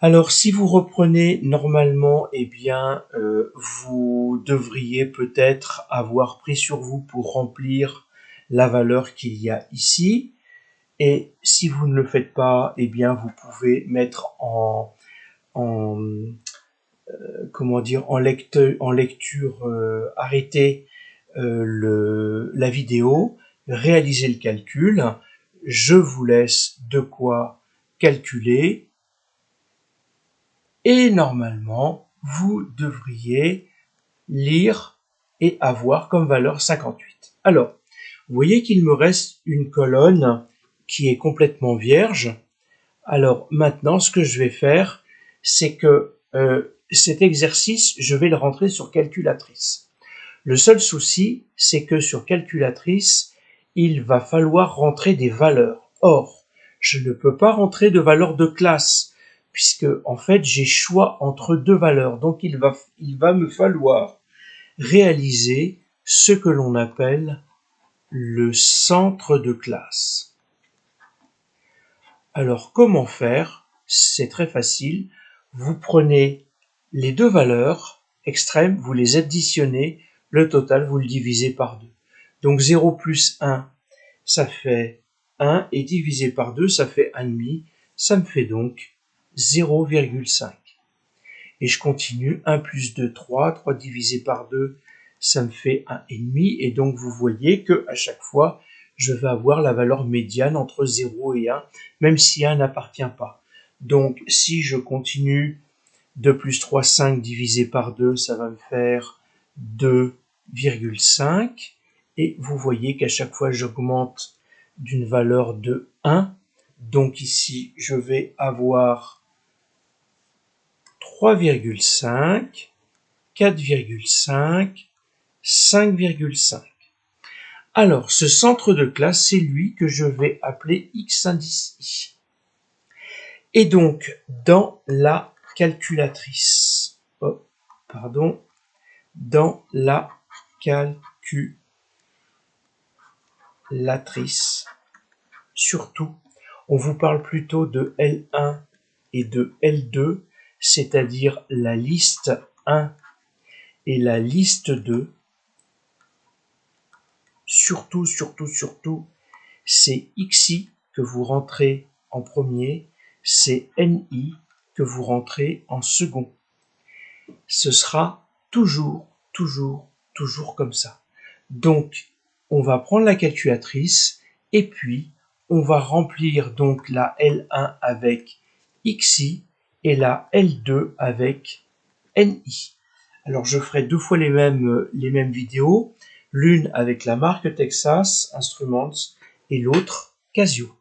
Alors, si vous reprenez normalement, vous devriez peut-être avoir pris sur vous pour remplir la valeur qu'il y a ici. Et si vous ne le faites pas, vous pouvez mettre en en lecture arrêtée la vidéo, réaliser le calcul. Je vous laisse de quoi calculer. Et normalement, vous devriez lire et avoir comme valeur 58. Alors, vous voyez qu'il me reste une colonne qui est complètement vierge. Alors maintenant, ce que je vais faire, c'est que cet exercice, je vais le rentrer sur calculatrice. Le seul souci, c'est que sur calculatrice, il va falloir rentrer des valeurs. Or, je ne peux pas rentrer de valeurs de classe, puisque en fait, j'ai choix entre deux valeurs. Donc, il va me falloir réaliser ce que l'on appelle le centre de classe. Alors, comment faire? C'est très facile. Vous prenez les deux valeurs extrêmes, vous les additionnez, le total, vous le divisez par 2. Donc 0 plus 1, ça fait 1, et divisé par 2, ça fait 1,5. Ça me fait donc 0,5. Et je continue, 1 plus 2, 3. 3 divisé par 2, ça me fait 1,5. Et donc vous voyez que à chaque fois, je vais avoir la valeur médiane entre 0 et 1, même si 1 n'appartient pas. Donc si je continue, 2 plus 3, 5 divisé par 2, ça va me faire 2,5. Et vous voyez qu'à chaque fois, j'augmente d'une valeur de 1. Donc ici, je vais avoir 3,5, 4,5, 5,5. Alors, ce centre de classe, c'est lui que je vais appeler X indice I. Et donc, dans la calculatrice, dans la calculatrice, surtout, on vous parle plutôt de L1 et de L2, c'est-à-dire la liste 1 et la liste 2. Surtout, c'est XI que vous rentrez en premier, c'est NI que vous rentrez en second. Ce sera toujours comme ça. Donc, on va prendre la calculatrice et puis on va remplir donc la L1 avec XI et la L2 avec NI. Alors, je ferai deux fois les mêmes vidéos, l'une avec la marque Texas Instruments et l'autre Casio.